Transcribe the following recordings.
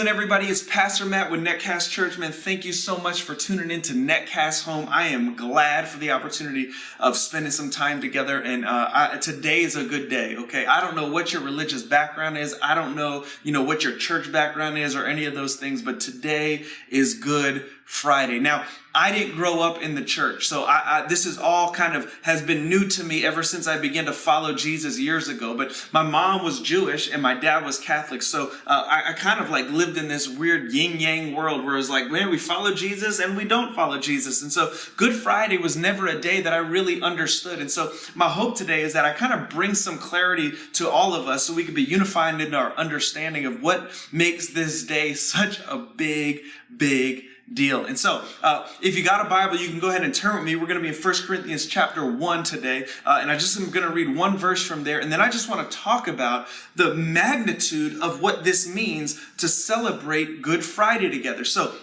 doing, everybody? It's Pastor Matt with Netcast Church. Man, thank you so much for tuning into Netcast Home. I am glad for the opportunity of spending some time together, and today is a good day, okay? I don't know what your religious background is. I don't know, what your church background is or any of those things, but today is Good Friday. Now, I didn't grow up in the church, so this is all has been new to me ever since I began to follow Jesus years ago. But my mom was Jewish and my dad was Catholic, so I kind of lived in this weird yin-yang world where it's like, man, we follow Jesus and we don't follow Jesus. And so Good Friday was never a day that I really understood. And so my hope today is that I kind of bring some clarity to all of us so we can be unified in our understanding of what makes this day such a big deal. And so, if you got a Bible, you can go ahead and turn with me. We're going to be in 1 Corinthians chapter 1 today. And I just am going to read one verse from there. And then I just want to talk about the magnitude of what this means to celebrate Good Friday together. So,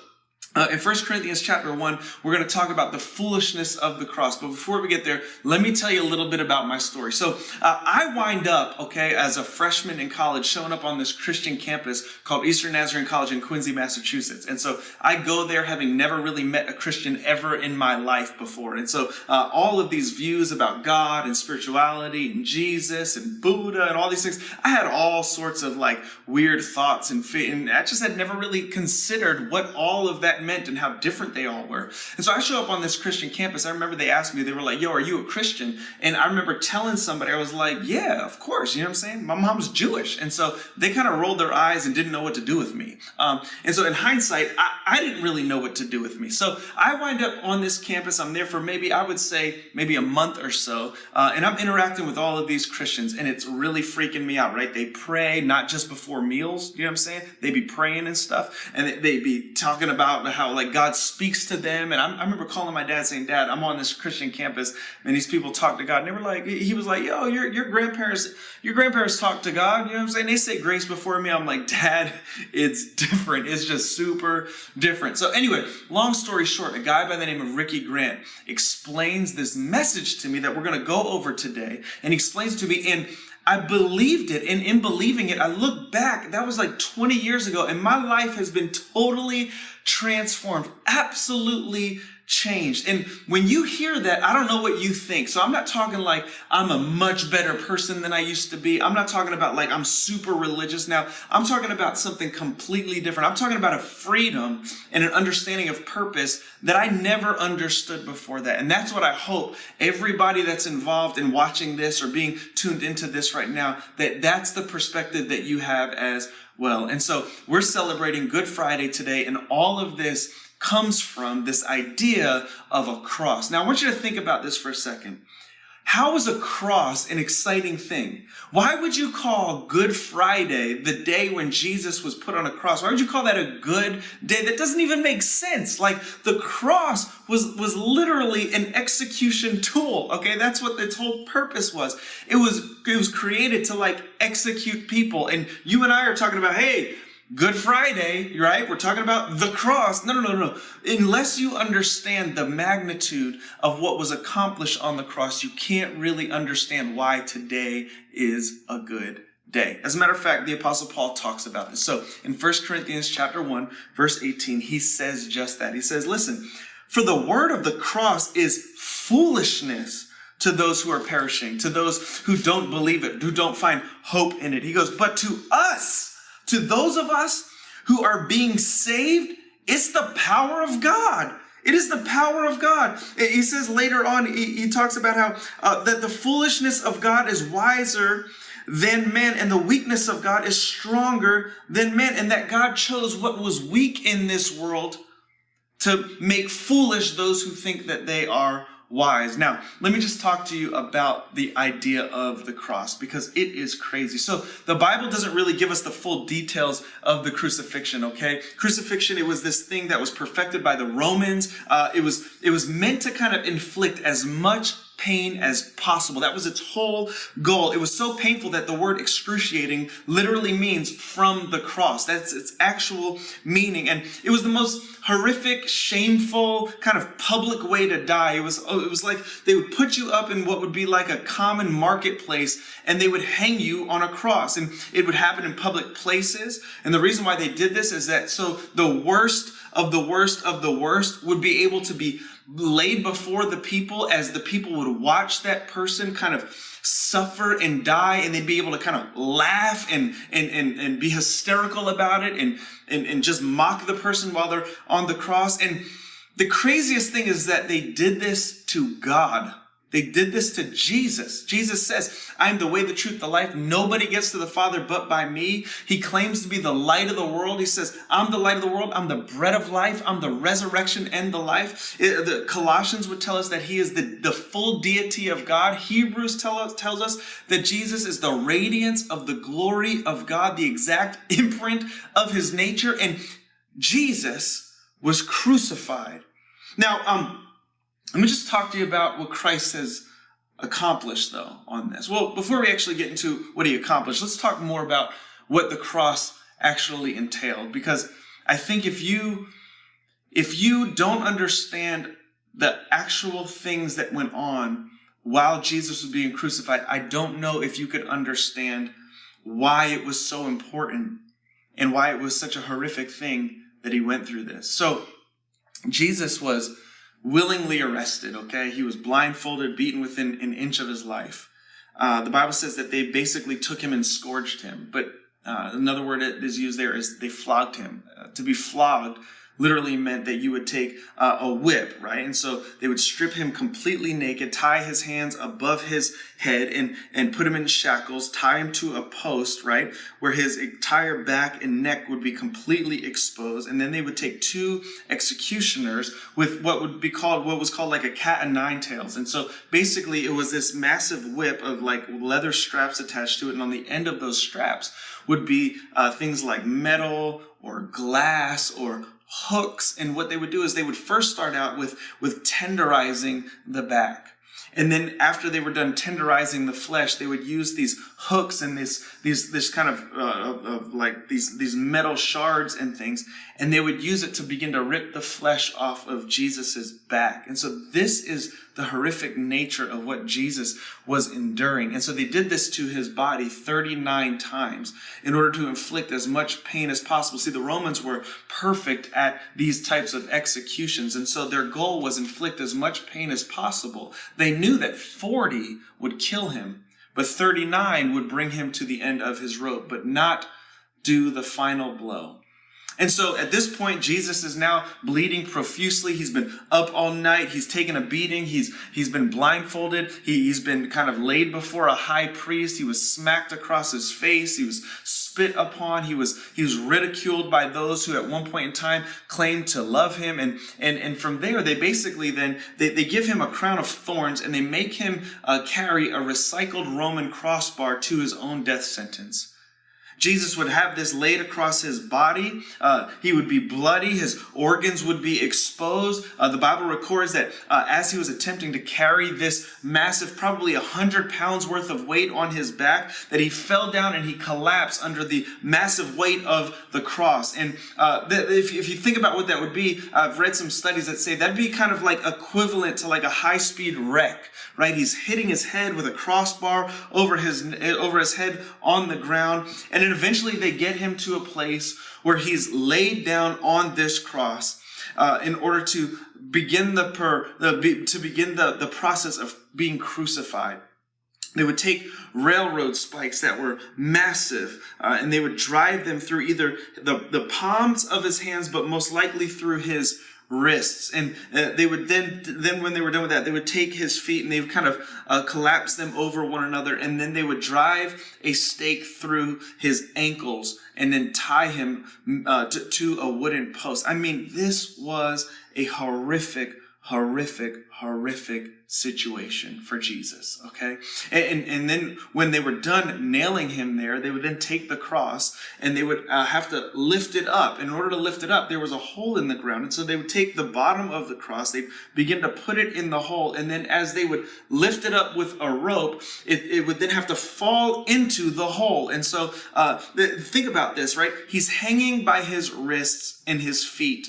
in 1 Corinthians chapter 1, we're going to talk about the foolishness of the cross. But before we get there, let me tell you a little bit about my story. So I wind up, as a freshman in college, showing up on this Christian campus called Eastern Nazarene College in Quincy, Massachusetts. And so I go there having never really met a Christian ever in my life before. And so all of these views about God and spirituality and Jesus and Buddha and all these things, I had all sorts of weird thoughts and I just had never really considered what all of that meant and how different they all were. And so I show up on this Christian campus. I remember they asked me, they were like, yo, are you a Christian? And I remember telling somebody, I was like, yeah, of course. You know what I'm saying? My mom's Jewish. And so they kind of rolled their eyes and didn't know what to do with me. And so in hindsight, I didn't really know what to do with me. So I wind up on this campus. I'm there for maybe a month or so. And I'm interacting with all of these Christians, and it's really freaking me out, right? They pray not just before meals. You know what I'm saying? They be praying and stuff, and they be talking about how God speaks to them. And I remember calling my dad saying, Dad, I'm on this Christian campus and these people talk to God. And they were he was like, yo, your grandparents talk to God. You know what I'm saying? They say grace before me. I'm like, Dad, it's different. It's just super different. So anyway, long story short, a guy by the name of Ricky Grant explains this message to me that we're going to go over today, and he explains to me, and I believed it, and in believing it, I look back, that was 20 years ago, and my life has been totally transformed, absolutely changed. And when you hear that, I don't know what you think. So I'm not talking I'm a much better person than I used to be. I'm not talking about I'm super religious now. I'm talking about something completely different. I'm talking about a freedom and an understanding of purpose that I never understood before that. And that's what I hope everybody that's involved in watching this or being tuned into this right now, that's the perspective that you have as well. And so we're celebrating Good Friday today, and all of this comes from this idea of a cross. Now, I want you to think about this for a second. How is a cross an exciting thing? Why would you call Good Friday the day when Jesus was put on a cross? Why would you call that a good day? That doesn't even make sense. The cross was literally an execution tool. Okay, that's what its whole purpose was. It was created to execute people. And you and I are talking about, hey, Good Friday, right? We're talking about the cross. No. Unless you understand the magnitude of what was accomplished on the cross, you can't really understand why today is a good day. As a matter of fact, the Apostle Paul talks about this. So in 1 Corinthians chapter 1, verse 18, he says just that. He says, listen, for the word of the cross is foolishness to those who are perishing, to those who don't believe it, who don't find hope in it. He goes, but to us, to those of us who are being saved, it's the power of God. It is the power of God. He says later on, he talks about how that the foolishness of God is wiser than men, and the weakness of God is stronger than men, and that God chose what was weak in this world to make foolish those who think that they are wise. Now, let me just talk to you about the idea of the cross, because it is crazy. So the Bible doesn't really give us the full details of the crucifixion, okay? Crucifixion, it was this thing that was perfected by the Romans. It was meant to kind of inflict as much pain as possible. That was its whole goal. It was so painful that the word excruciating literally means from the cross. That's its actual meaning. And it was the most horrific, shameful, kind of public way to die. It was like they would put you up in what would be like a common marketplace, and they would hang you on a cross. And it would happen in public places. And the reason why they did this is that so the worst of the worst of the worst would be able to be laid before the people, as the people would watch that person kind of suffer and die, and they'd be able to kind of laugh and be hysterical about it and just mock the person while they're on the cross. And the craziest thing is that they did this to God. They did this to Jesus. Jesus says, I am the way, the truth, the life. Nobody gets to the Father but by me. He claims to be the light of the world. He says, I'm the light of the world. I'm the bread of life. I'm the resurrection and the life. The Colossians would tell us that he is the full deity of God. Hebrews tells us that Jesus is the radiance of the glory of God, the exact imprint of his nature. And Jesus was crucified. Now, let me just talk to you about what Christ has accomplished, though, on this. Well, before we actually get into what he accomplished, let's talk more about what the cross actually entailed. Because I think if you don't understand the actual things that went on while Jesus was being crucified, I don't know if you could understand why it was so important and why it was such a horrific thing that he went through this. So Jesus was willingly arrested, okay? He was blindfolded, beaten within an inch of his life. The Bible says that they basically took him and scourged him. But another word that is used there is they flogged him. To be flogged literally meant that you would take a whip, right? And so they would strip him completely naked, tie his hands above his head and put him in shackles, tie him to a post, right? Where his entire back and neck would be completely exposed. And then they would take two executioners with what was called like a cat o' nine tails. And so basically it was this massive whip of like leather straps attached to it. And on the end of those straps would be things like metal or glass or hooks. And what they would do is they would first start out with tenderizing the back. And then after they were done tenderizing the flesh, they would use these hooks and this kind of like these metal shards and things, and they would use it to begin to rip the flesh off of Jesus's back. And so this is the horrific nature of what Jesus was enduring. And so they did this to his body 39 times in order to inflict as much pain as possible. See, the Romans were perfect at these types of executions, and so their goal was inflict as much pain as possible. They knew that 40 would kill him, but 39 would bring him to the end of his rope, but not do the final blow. And so at this point, Jesus is now bleeding profusely. He's been up all night. He's taken a beating. He's been blindfolded. He's been kind of laid before a high priest. He was smacked across his face. He was spit upon. He was ridiculed by those who at one point in time claimed to love him. And from there, they basically then, they give him a crown of thorns, and they make him carry a recycled Roman crossbar to his own death sentence. Jesus would have this laid across his body. He would be bloody. His organs would be exposed. The Bible records that as he was attempting to carry this massive, probably 100 pounds worth of weight on his back, that he fell down and he collapsed under the massive weight of the cross. And if you think about what that would be, I've read some studies that say that'd be kind of like equivalent to like a high-speed wreck, right? He's hitting his head with a crossbar over his head on the ground. And then eventually they get him to a place where he's laid down on this cross in order to begin the process of being crucified. They would take railroad spikes that were massive, and they would drive them through either the palms of his hands, but most likely through his wrists. And they would then when they were done with that, they would take his feet and they would kind of collapse them over one another, and then they would drive a stake through his ankles and then tie him to a wooden post. I mean, this was a horrific horrific situation for Jesus, okay? And then when they were done nailing him there, they would then take the cross and they would have to lift it up. In order to lift it up, there was a hole in the ground. And so they would take the bottom of the cross, they'd begin to put it in the hole. And then as they would lift it up with a rope, it would then have to fall into the hole. And so think about this, right? He's hanging by his wrists and his feet.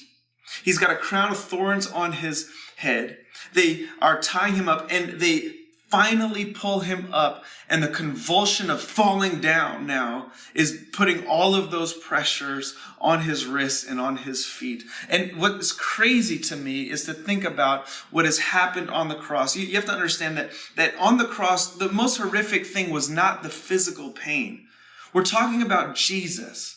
He's got a crown of thorns on his head. They are tying him up and they finally pull him up, and the convulsion of falling down now is putting all of those pressures on his wrists and on his feet. And what's crazy to me is to think about what has happened on the cross. You have to understand that on the cross, the most horrific thing was not the physical pain. We're talking about Jesus.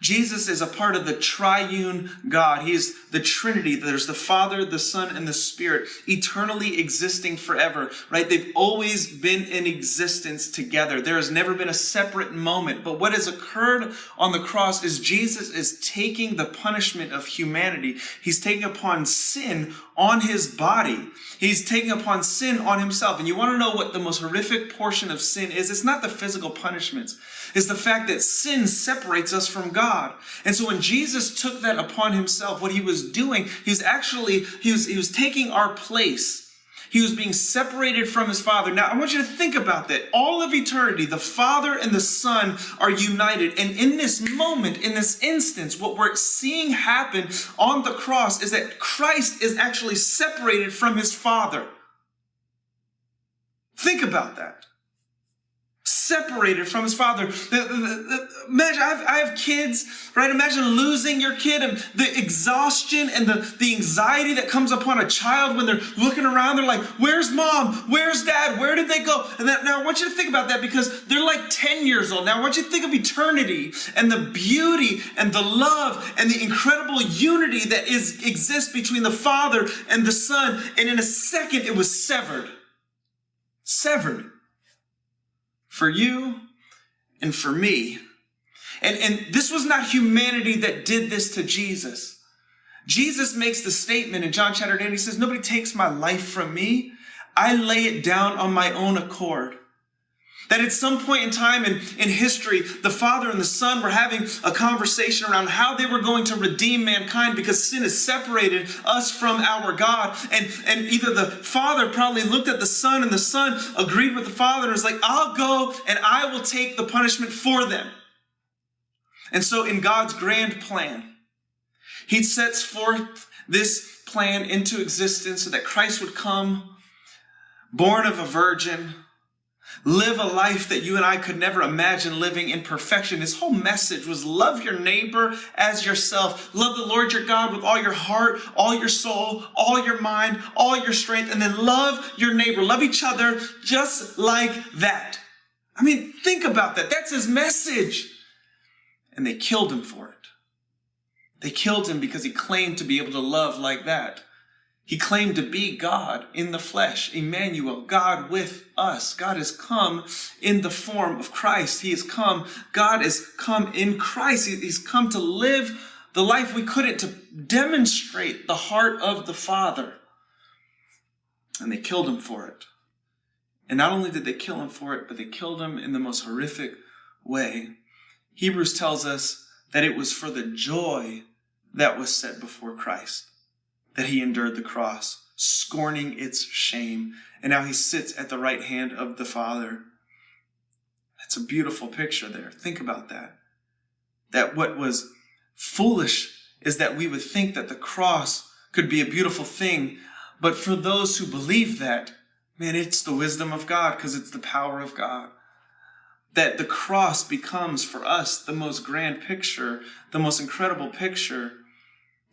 Jesus is a part of the triune God. He is the Trinity. There's the Father, the Son, and the Spirit, eternally existing forever, right? They've always been in existence together. There has never been a separate moment. But what has occurred on the cross is Jesus is taking the punishment of humanity. He's taking upon sin on his body. He's taking upon sin on himself. And you want to know what the most horrific portion of sin is? It's not the physical punishments. It's the fact that sin separates us from God. And so when Jesus took that upon himself, what he was doing, he was taking our place. He was being separated from his Father. Now, I want you to think about that. All of eternity, the Father and the Son are united. And in this moment, in this instance, what we're seeing happen on the cross is that Christ is actually separated from his Father. Think about that. Separated from his Father. Imagine, I have kids, right? Imagine losing your kid and the exhaustion and the anxiety that comes upon a child when they're looking around. They're like, where's mom? Where's dad? Where did they go? And now I want you to think about that because they're like 10 years old. Now I want you to think of eternity and the beauty and the love and the incredible unity that exists between the Father and the Son. And in a second, it was severed. Severed. For you and for me. And this was not humanity that did this to Jesus. Jesus makes the statement in John chapter 8, he says, nobody takes my life from me. I lay it down on my own accord. That at some point in time in history, the Father and the Son were having a conversation around how they were going to redeem mankind because sin has separated us from our God. And either the Father probably looked at the Son and the Son agreed with the Father and was like, I'll go and I will take the punishment for them. And so in God's grand plan, he sets forth this plan into existence so that Christ would come, born of a virgin, live a life that you and I could never imagine living in perfection. His whole message was love your neighbor as yourself. Love the Lord your God with all your heart, all your soul, all your mind, all your strength, and then love your neighbor. Love each other just like that. I mean, think about that. That's his message. And they killed him for it. They killed him because he claimed to be able to love like that. He claimed to be God in the flesh, Emmanuel, God with us. God has come in the form of Christ. God has come in Christ. He's come to live the life we couldn't, to demonstrate the heart of the Father. And they killed him for it. And not only did they kill him for it, but they killed him in the most horrific way. Hebrews tells us that it was for the joy that was set before Christ that he endured the cross, scorning its shame, and now he sits at the right hand of the Father. That's a beautiful picture there. Think about that. That what was foolish is that we would think that the cross could be a beautiful thing, but for those who believe that, man, it's the wisdom of God because it's the power of God. That the cross becomes for us the most grand picture, the most incredible picture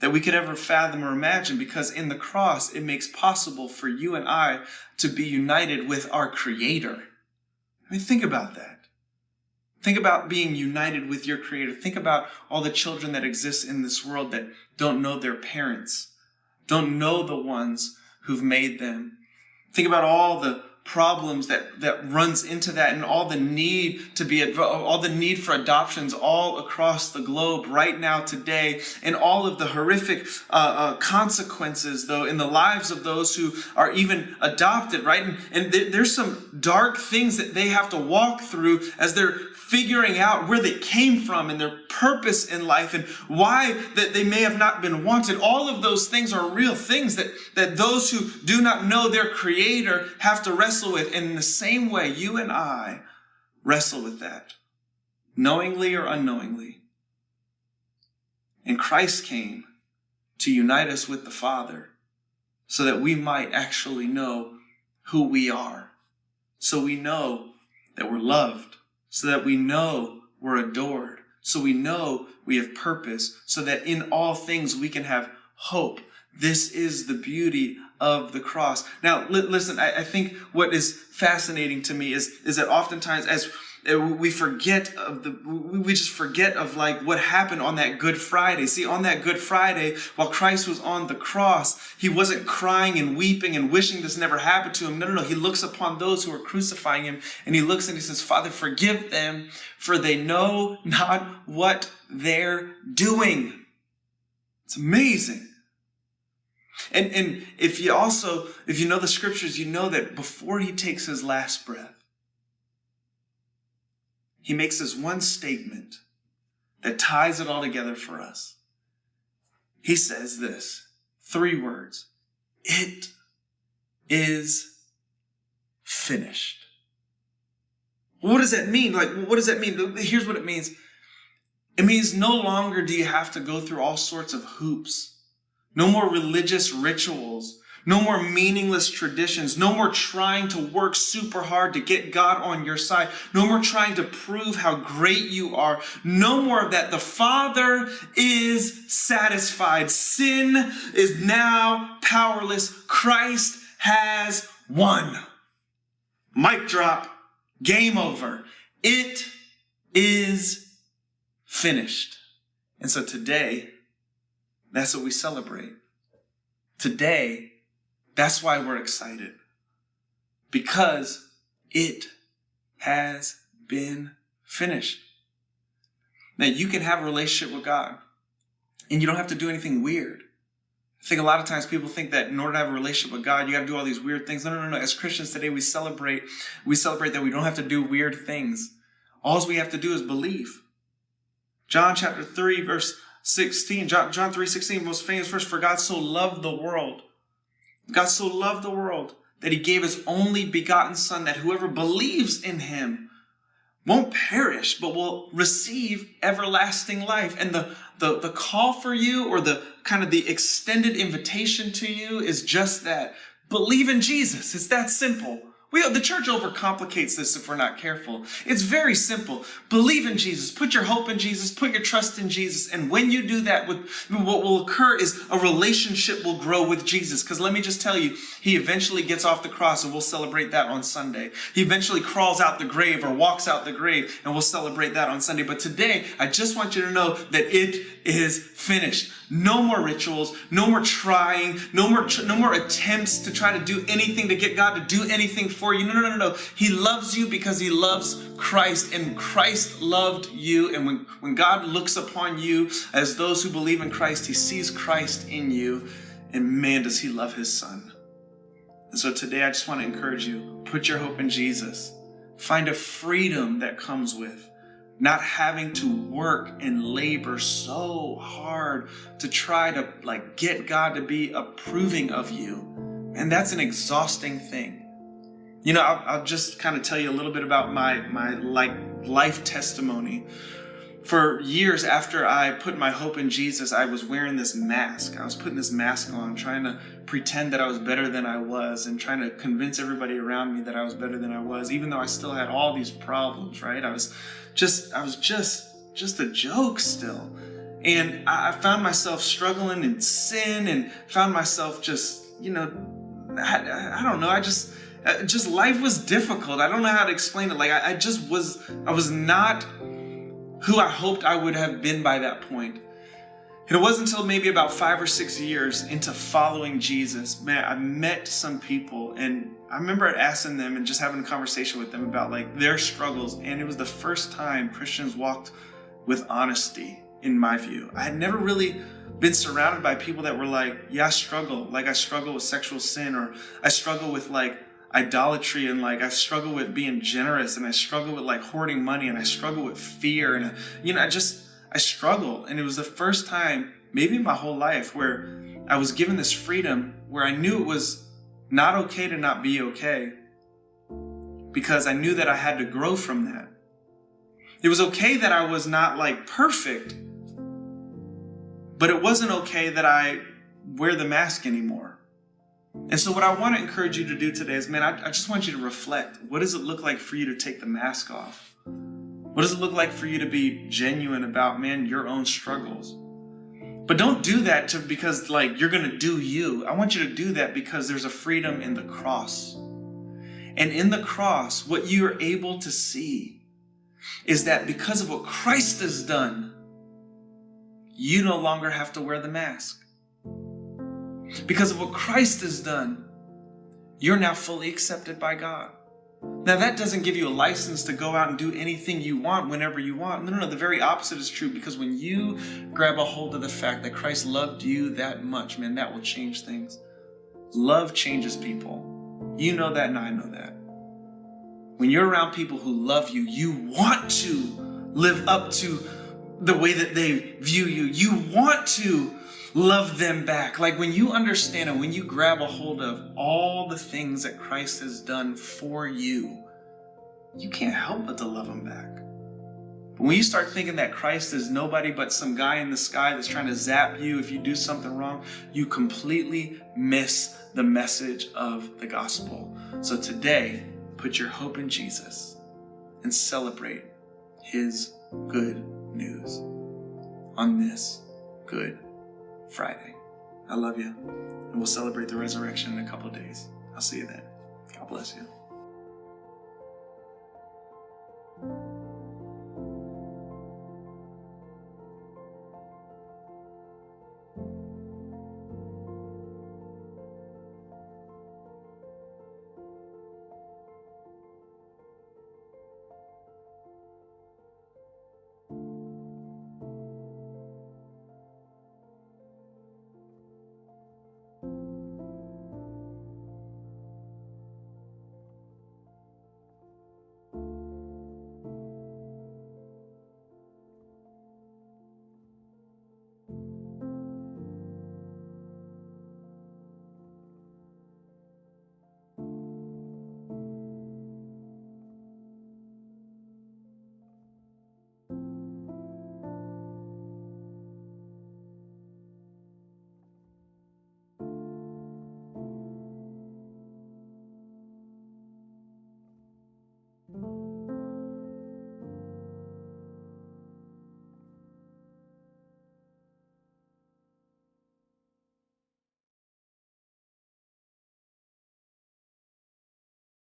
that we could ever fathom or imagine, because in the cross, it makes possible for you and I to be united with our Creator. I mean, think about that. Think about being united with your Creator. Think about all the children that exist in this world that don't know their parents, don't know the ones who've made them. Think about all the problems that runs into that, and all the need for adoptions all across the globe right now today, and all of the horrific consequences though in the lives of those who are even adopted, right? And there's some dark things that they have to walk through as they're figuring out where they came from and their purpose in life and why that they may have not been wanted. All of those things are real things that those who do not know their Creator have to wrestle with. And in the same way, you and I wrestle with that, knowingly or unknowingly. And Christ came to unite us with the Father so that we might actually know who we are. So we know that we're loved, so that we know we're adored, so we know we have purpose, so that in all things we can have hope. This is the beauty of the cross. Now, listen, I think what is fascinating to me is that oftentimes as we forget of like what happened on that Good Friday. See, on that Good Friday, while Christ was on the cross, he wasn't crying and weeping and wishing this never happened to him. No. He looks upon those who are crucifying him, and he looks and he says, Father, forgive them, for they know not what they're doing. It's amazing. And if you know the scriptures, you know that before he takes his last breath, he makes this one statement that ties it all together for us. He says this, 3 words: it is finished. What does that mean? What does that mean? Here's what it means. It means no longer do you have to go through all sorts of hoops. No more religious rituals. No more meaningless traditions. No more trying to work super hard to get God on your side. No more trying to prove how great you are. No more of that. The Father is satisfied. Sin is now powerless. Christ has won. Mic drop. Game over. It is finished. And so today, that's what we celebrate. Today, that's why we're excited. Because it has been finished. Now, you can have a relationship with God, and you don't have to do anything weird. I think a lot of times people think that in order to have a relationship with God, you got to do all these weird things. No. As Christians today, we celebrate that we don't have to do weird things. All we have to do is believe. John chapter 3, verse 16. John 3:16, most famous verse. For God so loved the world. God so loved the world that he gave his only begotten Son, that whoever believes in him won't perish, but will receive everlasting life. And the call for you, or the kind of the extended invitation to you, is just that. Believe in Jesus. It's that simple. The church overcomplicates this if we're not careful. It's very simple. Believe in Jesus. Put your hope in Jesus. Put your trust in Jesus. And when you do that, what will occur is a relationship will grow with Jesus. Because let me just tell you, he eventually gets off the cross, and we'll celebrate that on Sunday. He eventually crawls out the grave or walks out the grave, and we'll celebrate that on Sunday. But today, I just want you to know that it is finished. No more rituals, no more trying, no more attempts to try to do anything to get God to do anything for you. No. He loves you because he loves Christ, and Christ loved you. And when God looks upon you as those who believe in Christ, he sees Christ in you, and man, does he love his Son. And so today I just want to encourage you, put your hope in Jesus. Find a freedom that comes with not having to work and labor so hard to try to get God to be approving of you. And that's an exhausting thing. You know, I'll just kind of tell you a little bit about my life testimony. For years after I put my hope in Jesus, I was wearing this mask. I was putting this mask on, trying to pretend that I was better than I was, and trying to convince everybody around me that I was better than I was, even though I still had all these problems, right? I was just a joke still. And I found myself struggling in sin, and found myself just, I don't know, just life was difficult. I don't know how to explain it. I was not who I hoped I would have been by that point. And it wasn't until maybe about 5 or 6 years into following Jesus, man, I met some people, and I remember asking them and just having a conversation with them about like their struggles. And it was the first time Christians walked with honesty, in my view. I had never really been surrounded by people that were like, yeah, I struggle. Like I struggle with sexual sin, or I struggle with like idolatry, and like I struggle with being generous, and I struggle with like hoarding money, and I struggle with fear, and I struggle. And it was the first time, maybe in my whole life, where I was given this freedom where I knew it was not okay to not be okay, because I knew that I had to grow from that. It was okay that I was not like perfect, but it wasn't okay that I wear the mask anymore. And so what I want to encourage you to do today is, man, I just want you to reflect. What does it look like for you to take the mask off? What does it look like for you to be genuine about, man, your own struggles? But don't do that because like you're going to do you. I want you to do that because there's a freedom in the cross. And in the cross, what you are able to see is that because of what Christ has done, you no longer have to wear the mask. Because of what Christ has done, you're now fully accepted by God. Now, that doesn't give you a license to go out and do anything you want whenever you want. No, the very opposite is true, because when you grab a hold of the fact that Christ loved you that much, man, that will change things. Love changes people. You know that, and I know that. When you're around people who love you, you want to live up to the way that they view you. You want to love them back. Like when you understand and when you grab a hold of all the things that Christ has done for you, you can't help but to love them back. But when you start thinking that Christ is nobody but some guy in the sky that's trying to zap you if you do something wrong, you completely miss the message of the gospel. So today, put your hope in Jesus and celebrate his good news on this Good Friday. I love you, and we'll celebrate the resurrection in a couple of days. I'll see you then. God bless you.